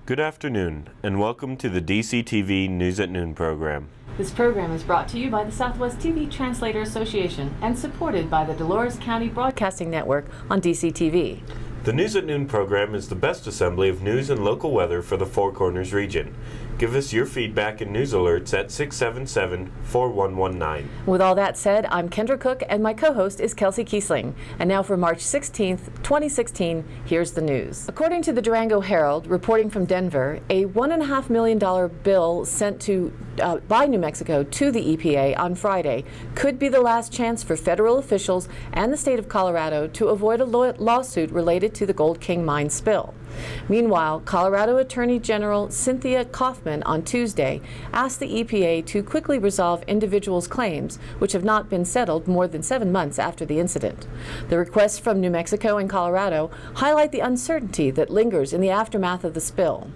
Good afternoon, and welcome to the DCTV News at Noon program. This program is brought to you by the Southwest TV Translator Association and supported by the Dolores County Broadcasting Network on DCTV. The News at Noon program is the best assembly of news and local weather for the Four Corners region. Give us your feedback and news alerts at 677-4119. With all that said, I'm Kendra Cook and my co-host is Kelsey Kiesling. And now for March 16th, 2016, here's the news. According to the Durango Herald, reporting from Denver, a $1.5 million bill sent by New Mexico to the EPA on Friday could be the last chance for federal officials and the state of Colorado to avoid a lawsuit related to the Gold King mine spill. Meanwhile, Colorado Attorney General Cynthia Kaufman on Tuesday asked the EPA to quickly resolve individuals' claims, which have not been settled more than 7 months after the incident. The requests from New Mexico and Colorado highlight the uncertainty that lingers in the aftermath of the spill.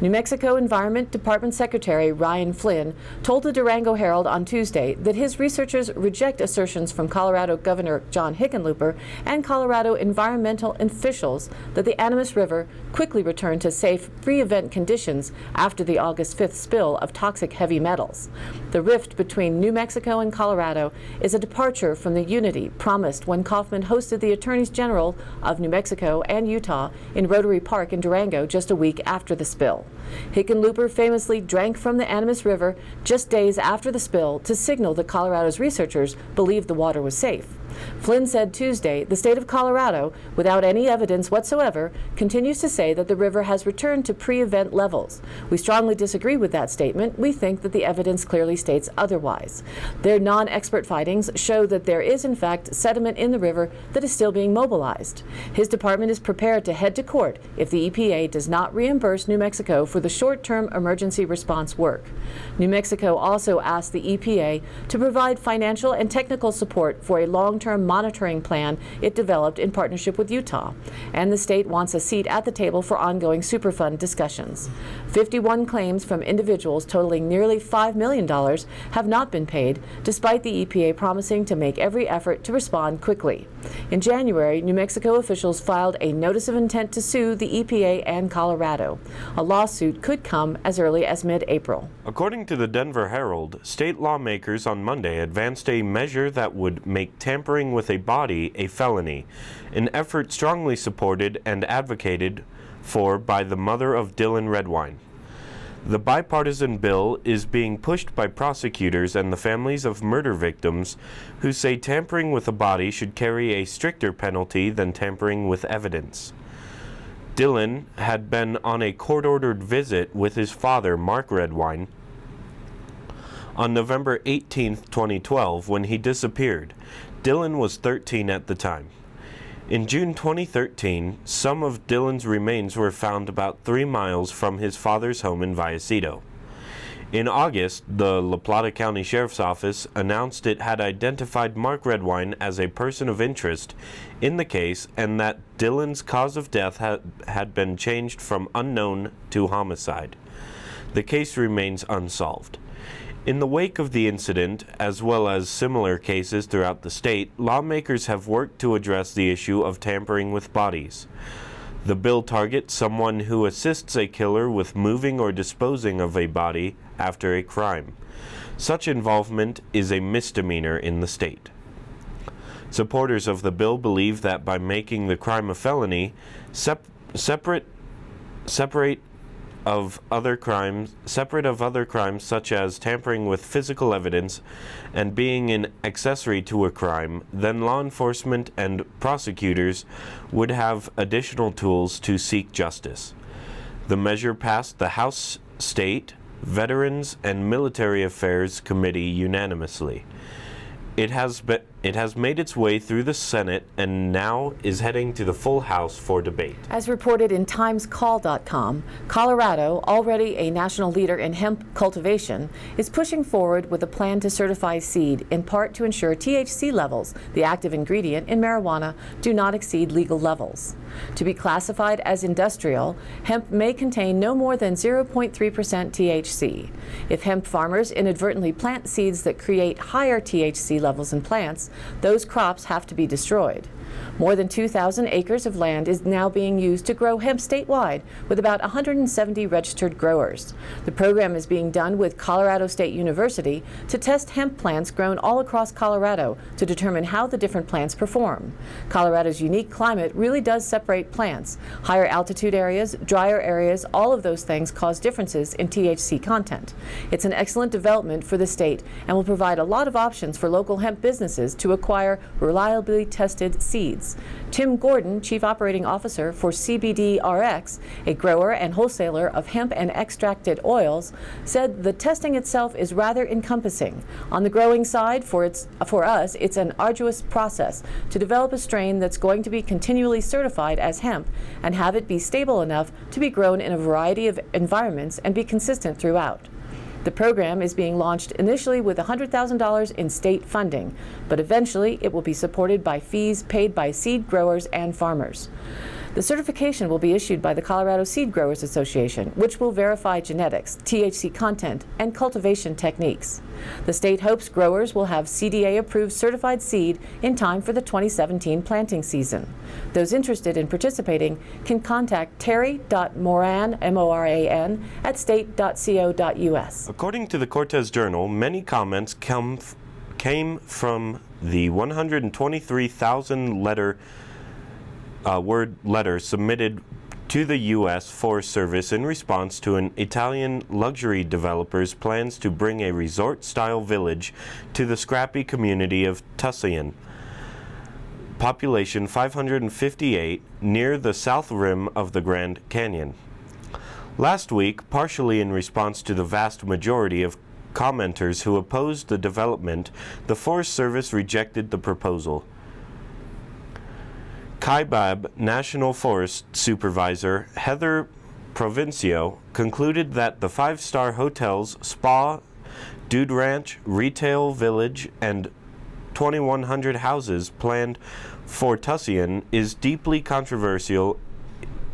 New Mexico Environment Department Secretary Ryan Flynn told the Durango Herald on Tuesday that his researchers reject assertions from Colorado Governor John Hickenlooper and Colorado environmental officials that the Animas River quickly returned to safe pre-event conditions after the August 5th spill of toxic heavy metals. The rift between New Mexico and Colorado is a departure from the unity promised when Kaufman hosted the Attorneys General of New Mexico and Utah in Rotary Park in Durango just a week after the spill. Hickenlooper famously drank from the Animas River just days after the spill to signal that Colorado's researchers believed the water was safe. Flynn said Tuesday the state of Colorado, without any evidence whatsoever, continues to say that the river has returned to pre-event levels. We strongly disagree with that statement. We think that the evidence clearly states otherwise. Their non-expert findings show that there is in fact sediment in the river that is still being mobilized. His department is prepared to head to court if the EPA does not reimburse New Mexico for the short-term emergency response work. New Mexico also asked the EPA to provide financial and technical support for a long-term monitoring plan it developed in partnership with Utah, and the state wants a seat at the table for ongoing Superfund discussions. 51 claims from individuals totaling nearly $5 million have not been paid, despite the EPA promising to make every effort to respond quickly. In January, New Mexico officials filed a notice of intent to sue the EPA and Colorado. A lawsuit could come as early as mid-April. According to the Denver Herald, state lawmakers on Monday advanced a measure that would make tampering with a body a felony, an effort strongly supported and advocated for by the mother of Dylan Redwine. The bipartisan bill is being pushed by prosecutors and the families of murder victims who say tampering with a body should carry a stricter penalty than tampering with evidence. Dylan had been on a court-ordered visit with his father, Mark Redwine, on November 18, 2012, when he disappeared. Dylan was 13 at the time. In June 2013, some of Dylan's remains were found about 3 miles from his father's home in Vallecito. In August, the La Plata County Sheriff's Office announced it had identified Mark Redwine as a person of interest in the case and that Dylan's cause of death had been changed from unknown to homicide. The case remains unsolved. In the wake of the incident, as well as similar cases throughout the state, lawmakers have worked to address the issue of tampering with bodies. The bill targets someone who assists a killer with moving or disposing of a body after a crime. Such involvement is a misdemeanor in the state. Supporters of the bill believe that by making the crime a felony, separate of other crimes such as tampering with physical evidence and being an accessory to a crime, then law enforcement and prosecutors would have additional tools to seek justice. The measure passed the House State, Veterans, and Military Affairs Committee unanimously. It has made its way through the Senate and now is heading to the full House for debate. As reported in TimesCall.com, Colorado, already a national leader in hemp cultivation, is pushing forward with a plan to certify seed, in part to ensure THC levels, the active ingredient in marijuana, do not exceed legal levels. To be classified as industrial, hemp may contain no more than 0.3% THC. If hemp farmers inadvertently plant seeds that create higher THC levels in plants, those crops have to be destroyed. More than 2,000 acres of land is now being used to grow hemp statewide, with about 170 registered growers. The program is being done with Colorado State University to test hemp plants grown all across Colorado to determine how the different plants perform. Colorado's unique climate really does separate plants. Higher altitude areas, drier areas, all of those things cause differences in THC content. It's an excellent development for the state and will provide a lot of options for local hemp businesses to acquire reliably tested seeds. Tim Gordon, Chief Operating Officer for CBD RX, a grower and wholesaler of hemp and extracted oils, said the testing itself is rather encompassing. On the growing side, for us, it's an arduous process to develop a strain that's going to be continually certified as hemp and have it be stable enough to be grown in a variety of environments and be consistent throughout. The program is being launched initially with $100,000 in state funding, but eventually it will be supported by fees paid by seed growers and farmers. The certification will be issued by the Colorado Seed Growers Association, which will verify genetics, THC content, and cultivation techniques. The state hopes growers will have CDA-approved certified seed in time for the 2017 planting season. Those interested in participating can contact terry.moran, M-O-R-A-N, at state.co.us. According to the Cortez Journal, many comments came from the 123,000 word letter submitted to the U.S. Forest Service in response to an Italian luxury developer's plans to bring a resort-style village to the scrappy community of Tusayan, population 558, near the south rim of the Grand Canyon. Last week, partially in response to the vast majority of commenters who opposed the development, the Forest Service rejected the proposal. Kaibab National Forest Supervisor Heather Provincio concluded that the five-star hotels, spa, dude ranch, retail village, and 2,100 houses planned for Tusayan is deeply controversial,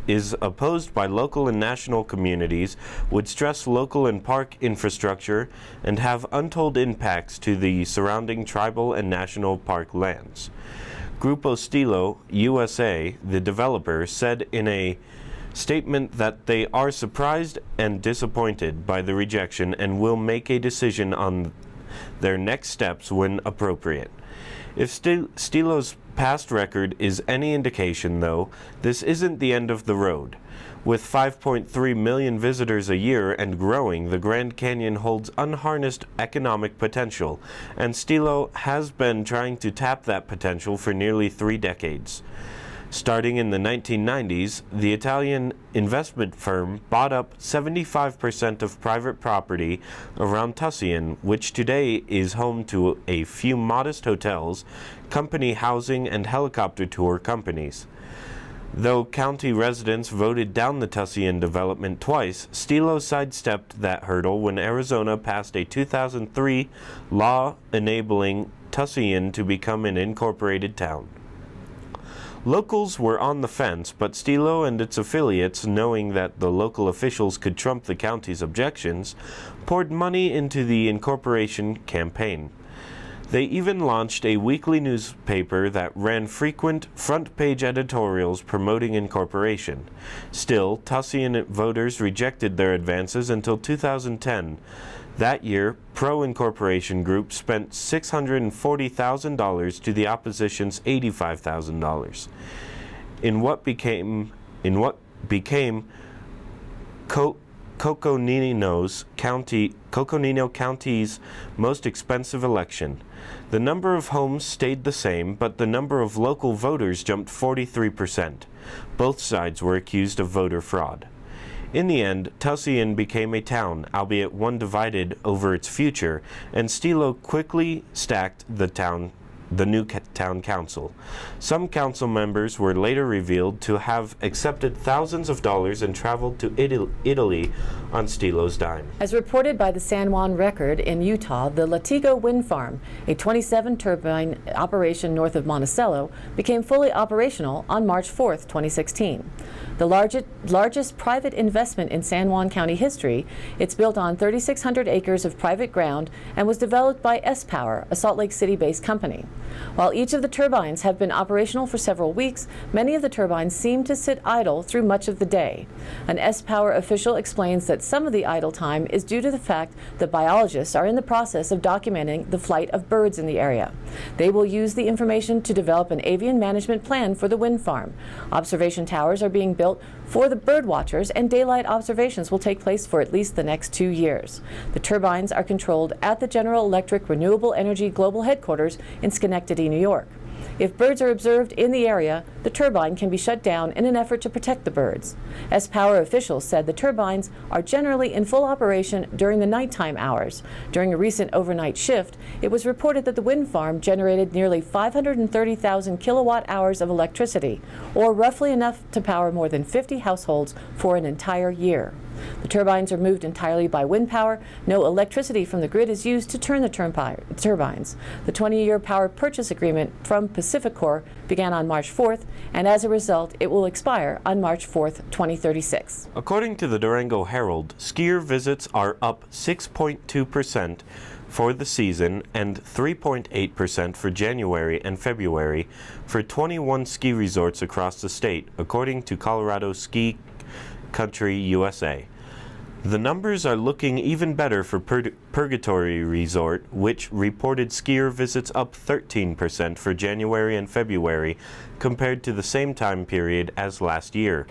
is opposed by local and national communities, would stress local and park infrastructure, and have untold impacts to the surrounding tribal and national park lands. Grupo Stilo USA, the developer, said in a statement that they are surprised and disappointed by the rejection and will make a decision on their next steps when appropriate. If Stilo's past record is any indication, though, this isn't the end of the road. With 5.3 million visitors a year and growing, the Grand Canyon holds unharnessed economic potential, and Stilo has been trying to tap that potential for nearly 3 decades. Starting in the 1990s, the Italian investment firm bought up 75% of private property around Tusayan, which today is home to a few modest hotels, company housing, and helicopter tour companies. Though county residents voted down the Tusayan development twice, Stilo sidestepped that hurdle when Arizona passed a 2003 law enabling Tusayan to become an incorporated town. Locals were on the fence, but Stilo and its affiliates, knowing that the local officials could trump the county's objections, poured money into the incorporation campaign. They even launched a weekly newspaper that ran frequent front-page editorials promoting incorporation. Still, Tusayan voters rejected their advances until 2010. That year, pro-incorporation groups spent $640,000 to the opposition's $85,000. In what became Coconino County's most expensive election. The number of homes stayed the same, but the number of local voters jumped 43%. Both sides were accused of voter fraud. In the end, Tusayan became a town, albeit one divided over its future, and Stilo quickly stacked the new town council. Some council members were later revealed to have accepted thousands of dollars and traveled to Italy on Stilo's dime. As reported by the San Juan Record in Utah, the Latigo Wind Farm, a 27-turbine operation north of Monticello, became fully operational on March 4, 2016. The largest private investment in San Juan County history, it's built on 3,600 acres of private ground and was developed by S-Power, a Salt Lake City-based company. While each of the turbines have been operational for several weeks, many of the turbines seem to sit idle through much of the day. An S-Power official explains that some of the idle time is due to the fact that biologists are in the process of documenting the flight of birds in the area. They will use the information to develop an avian management plan for the wind farm. Observation towers are being built for the bird watchers, and daylight observations will take place for at least the next 2 years. The turbines are controlled at the General Electric Renewable Energy Global Headquarters in Schenectady, New York. If birds are observed in the area, the turbine can be shut down in an effort to protect the birds. S-Power officials said the turbines are generally in full operation during the nighttime hours. During a recent overnight shift, it was reported that the wind farm generated nearly 530,000 kilowatt hours of electricity, or roughly enough to power more than 50 households for an entire year. The turbines are moved entirely by wind power. No electricity from the grid is used to turn the turbines. The 20-year power purchase agreement from PacifiCorp began on March 4th, and as a result, it will expire on March 4th, 2036. According to the Durango Herald, skier visits are up 6.2% for the season and 3.8% for January and February for 21 ski resorts across the state, according to Colorado Ski Country USA. The numbers are looking even better for Purgatory Resort, which reported skier visits up 13% for January and February compared to the same time period as last year.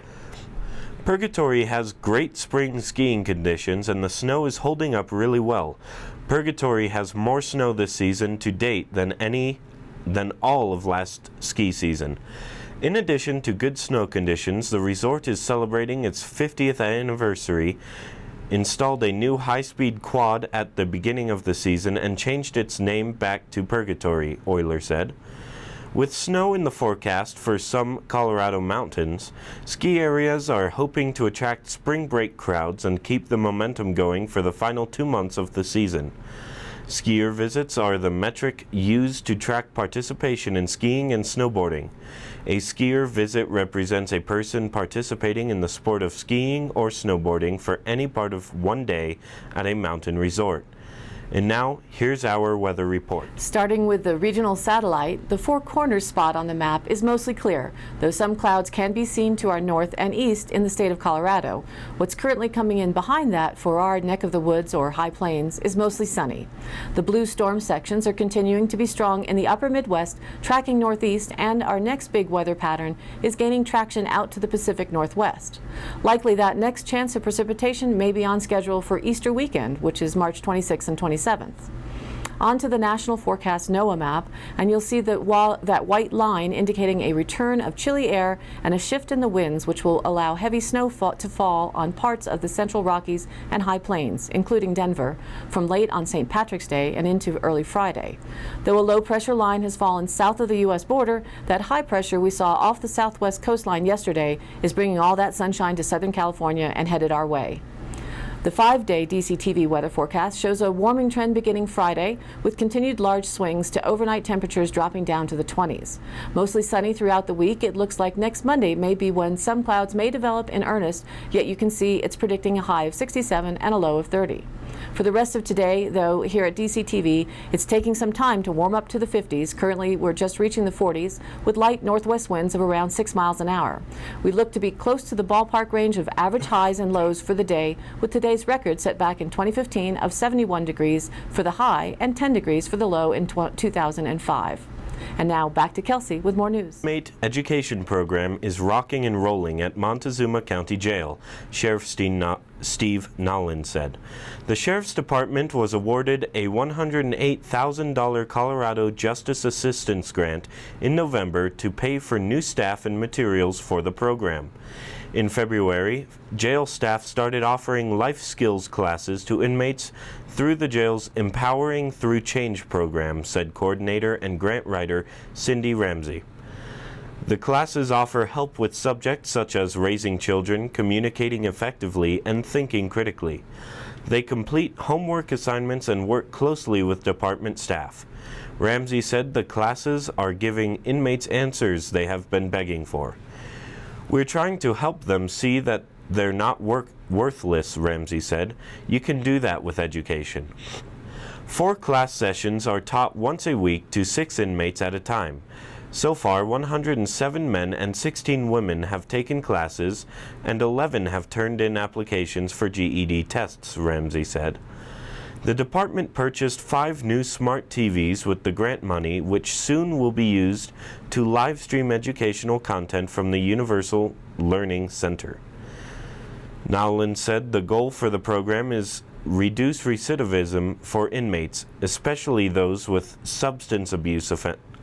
Purgatory has great spring skiing conditions and the snow is holding up really well. Purgatory has more snow this season to date than all of last ski season. In addition to good snow conditions, the resort is celebrating its 50th anniversary, installed a new high-speed quad at the beginning of the season, and changed its name back to Purgatory, Euler said. With snow in the forecast for some Colorado mountains, ski areas are hoping to attract spring break crowds and keep the momentum going for the final 2 months of the season. Skier visits are the metric used to track participation in skiing and snowboarding. A skier visit represents a person participating in the sport of skiing or snowboarding for any part of one day at a mountain resort. And now, here's our weather report. Starting with the regional satellite, the Four Corners spot on the map is mostly clear, though some clouds can be seen to our north and east in the state of Colorado. What's currently coming in behind that for our neck of the woods or high plains is mostly sunny. The blue storm sections are continuing to be strong in the upper Midwest, tracking northeast, and our next big weather pattern is gaining traction out to the Pacific Northwest. Likely that next chance of precipitation may be on schedule for Easter weekend, which is March 26th and 27th. On to the National Forecast NOAA map, and you'll see that that white line indicating a return of chilly air and a shift in the winds, which will allow heavy snow to fall on parts of the Central Rockies and High Plains, including Denver, from late on St. Patrick's Day and into early Friday. Though a low pressure line has fallen south of the U.S. border, that high pressure we saw off the southwest coastline yesterday is bringing all that sunshine to Southern California and headed our way. The 5-day DCTV weather forecast shows a warming trend beginning Friday, with continued large swings to overnight temperatures dropping down to the 20s. Mostly sunny throughout the week, it looks like next Monday may be when some clouds may develop in earnest, yet you can see it's predicting a high of 67 and a low of 30. For the rest of today, though, here at DCTV, it's taking some time to warm up to the 50s. Currently, we're just reaching the 40s, with light northwest winds of around 6 miles an hour. We look to be close to the ballpark range of average highs and lows for the day, with today's record set back in 2015 of 71 degrees for the high and 10 degrees for the low in 2005. And now back to Kelsey with more news. Inmate education program is rocking and rolling at Montezuma County Jail, Sheriff Steve Nolan said. The Sheriff's Department was awarded a $108,000 Colorado Justice Assistance Grant in November to pay for new staff and materials for the program. In February, jail staff started offering life skills classes to inmates through the jail's Empowering Through Change program, said coordinator and grant writer Cindy Ramsey. The classes offer help with subjects such as raising children, communicating effectively, and thinking critically. They complete homework assignments and work closely with department staff. Ramsey said the classes are giving inmates answers they have been begging for. We're trying to help them see that they're not worthless, Ramsey said. You can do that with education. 4 class sessions are taught once a week to 6 inmates at a time. So far, 107 men and 16 women have taken classes, and 11 have turned in applications for GED tests, Ramsey said. The department purchased 5 new smart TVs with the grant money, which soon will be used to live stream educational content from the Universal Learning Center. Nowlin said the goal for the program is reduce recidivism for inmates, especially those with substance abuse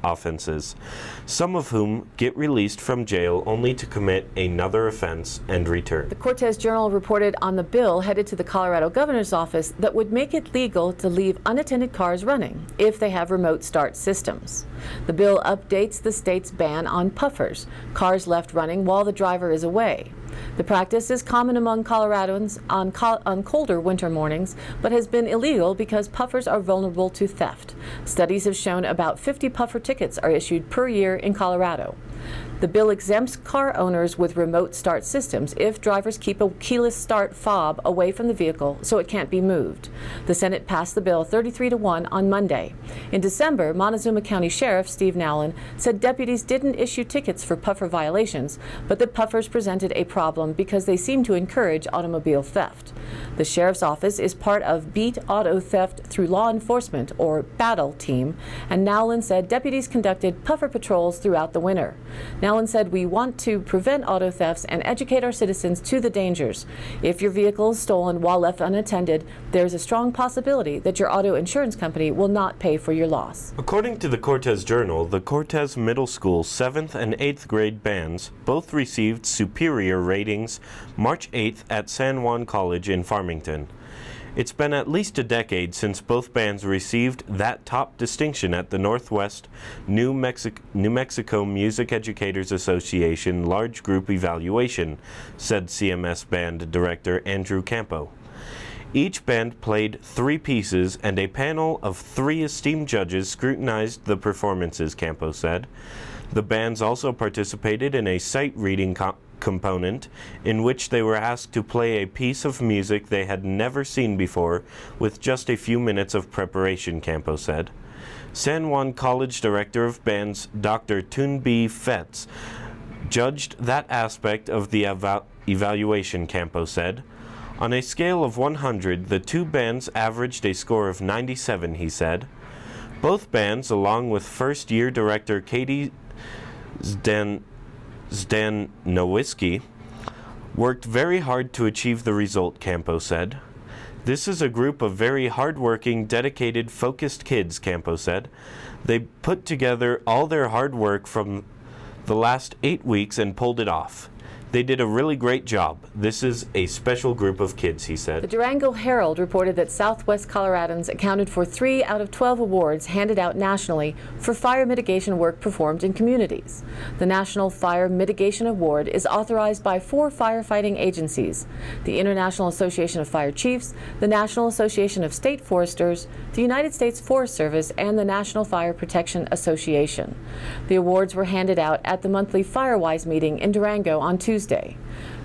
offenses, some of whom get released from jail only to commit another offense and return. The Cortez Journal reported on the bill headed to the Colorado governor's office that would make it legal to leave unattended cars running if they have remote start systems. The bill updates the state's ban on puffers, cars left running while the driver is away. The practice is common among Coloradans on colder winter mornings, but has been illegal because puffers are vulnerable to theft. Studies have shown about 50 puffer tickets are issued per year in Colorado. The bill exempts car owners with remote start systems if drivers keep a keyless start fob away from the vehicle so it can't be moved. The Senate passed the bill 33-1 on Monday. In December, Montezuma County Sheriff Steve Nowlin said deputies didn't issue tickets for puffer violations, but that puffers presented a problem because they seemed to encourage automobile theft. The sheriff's office is part of Beat Auto Theft Through Law Enforcement, or BATTLE team, and Nowlin said deputies conducted puffer patrols throughout the winter. Nowlin said, "We want to prevent auto thefts and educate our citizens to the dangers. If your vehicle is stolen while left unattended, there's a strong possibility that your auto insurance company will not pay for your loss." According to the Cortez Journal, the Cortez Middle School 7th and 8th grade bands both received superior ratings March 8th at San Juan College in Farmington. It's been at least a decade since both bands received that top distinction at the Northwest New Mexico Music Educators Association Large Group Evaluation, said CMS band director Andrew Campo. Each band played 3 pieces, and a panel of 3 esteemed judges scrutinized the performances, Campo said. The bands also participated in a sight reading component in which they were asked to play a piece of music they had never seen before with just a few minutes of preparation, Campo said. San Juan College Director of Bands Dr. Tunbi Fetz judged that aspect of the evaluation, Campo said. On a scale of 100, the 2 bands averaged a score of 97, he said. Both bands, along with first-year director Katie Zdanowiski, worked very hard to achieve the result, Campo said. This is a group of very hard-working, dedicated, focused kids, Campo said. They put together all their hard work from the last 8 weeks and pulled it off. They did a really great job. This is a special group of kids, he said. The Durango Herald reported that Southwest Coloradans accounted for 3 out of 12 awards handed out nationally for fire mitigation work performed in communities. The National Fire Mitigation Award is authorized by 4 firefighting agencies: the International Association of Fire Chiefs, the National Association of State Foresters, the United States Forest Service, and the National Fire Protection Association. The awards were handed out at the monthly Firewise meeting in Durango on Tuesday.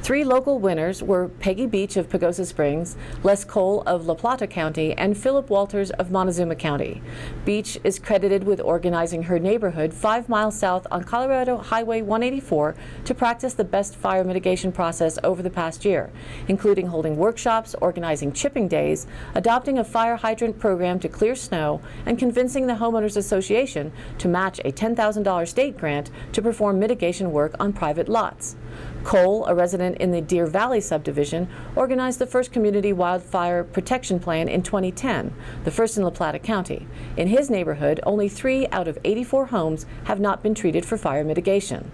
3 local winners were Peggy Beach of Pagosa Springs, Les Cole of La Plata County, and Philip Walters of Montezuma County. Beach is credited with organizing her neighborhood 5 miles south on Colorado Highway 184 to practice the best fire mitigation process over the past year, including holding workshops, organizing chipping days, adopting a fire hydrant program to clear snow, and convincing the Homeowners Association to match a $10,000 state grant to perform mitigation work on private lots. Cole, a resident in the Deer Valley subdivision, organized the first community wildfire protection plan in 2010, the first in La Plata County. In his neighborhood, only 3 out of 84 homes have not been treated for fire mitigation.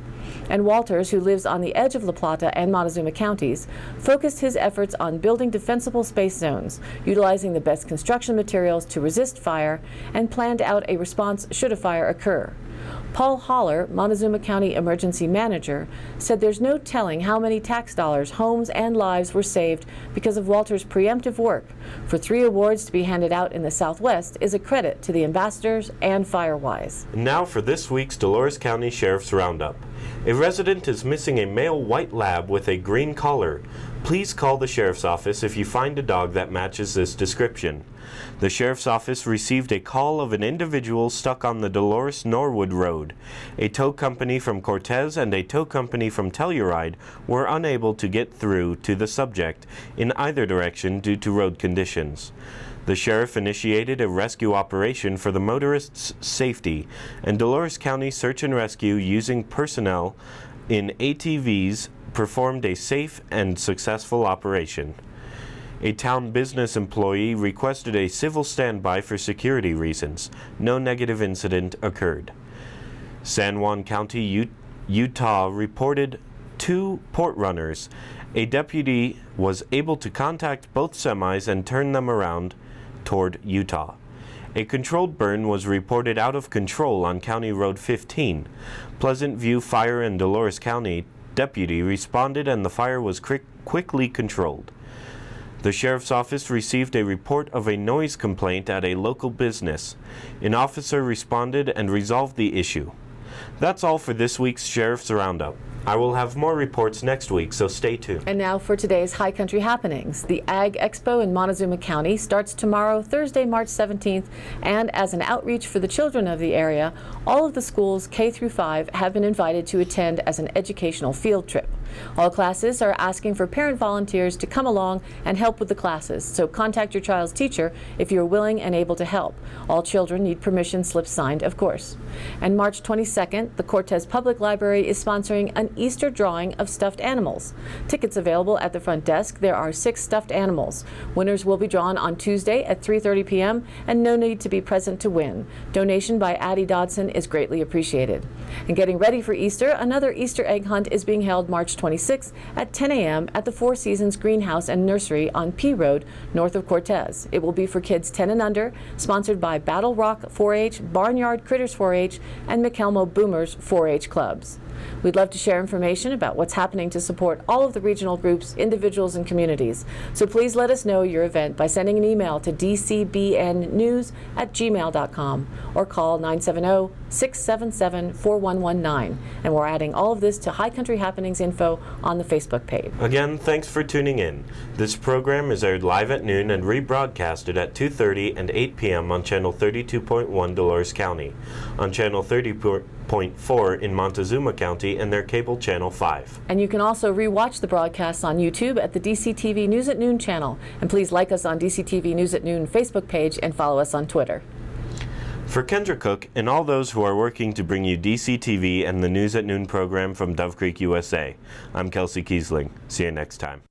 And Walters, who lives on the edge of La Plata and Montezuma counties, focused his efforts on building defensible space zones, utilizing the best construction materials to resist fire, and planned out a response should a fire occur. Paul Holler, Montezuma County Emergency Manager, said there's no telling how many tax dollars, homes, and lives were saved because of Walter's preemptive work. For 3 awards to be handed out in the Southwest is a credit to the ambassadors and Firewise. Now for this week's Dolores County Sheriff's Roundup. A resident is missing a male white lab with a green collar. Please call the sheriff's office if you find a dog that matches this description. The sheriff's office received a call of an individual stuck on the Dolores Norwood Road. A tow company from Cortez and a tow company from Telluride were unable to get through to the subject in either direction due to road conditions. The sheriff initiated a rescue operation for the motorist's safety, and Dolores County Search and Rescue, using personnel in ATVs, performed a safe and successful operation. A town business employee requested a civil standby for security reasons. No negative incident occurred. San Juan County, Utah reported 2 port runners. A deputy was able to contact both semis and turn them around toward Utah. A controlled burn was reported out of control on County Road 15. Pleasant View Fire and Dolores County deputy responded and the fire was quickly controlled. The sheriff's office received a report of a noise complaint at a local business. An officer responded and resolved the issue. That's all for this week's Sheriff's Roundup. I will have more reports next week, so stay tuned. And now for today's High Country happenings. The Ag Expo in Montezuma County starts tomorrow, Thursday, March 17th, and as an outreach for the children of the area, all of the schools K through 5 have been invited to attend as an educational field trip. All classes are asking for parent volunteers to come along and help with the classes, so contact your child's teacher if you're willing and able to help. All children need permission slips signed, of course. And March 22nd, the Cortez Public Library is sponsoring an Easter drawing of stuffed animals. Tickets available at the front desk. There are 6 stuffed animals. Winners will be drawn on Tuesday at 3:30 p.m. and no need to be present to win. Donation by Addie Dodson is greatly appreciated. And getting ready for Easter, another Easter egg hunt is being held March 26th at 10 a.m. at the Four Seasons Greenhouse and Nursery on P Road, north of Cortez. It will be for kids 10 and under, sponsored by Battle Rock 4-H, Barnyard Critters 4-H, and McElmo Boomers 4-H clubs. We'd love to share information about what's happening to support all of the regional groups, individuals, and communities. So please let us know your event by sending an email to dcbnnews@gmail.com or call 970-677-4119. And we're adding all of this to High Country Happenings info on the Facebook page. Again, thanks for tuning in. This program is aired live at noon and rebroadcasted at 2:30 and 8 p.m. on Channel 32.1 Dolores County, on Channel 30.4 in Montezuma County, and their cable Channel 5. And you can also re-watch the broadcasts on YouTube at the DCTV News at Noon channel. And please like us on DCTV News at Noon Facebook page and follow us on Twitter. For Kendra Cook and all those who are working to bring you DCTV and the News at Noon program from Dove Creek, USA, I'm Kelsey Kiesling. See you next time.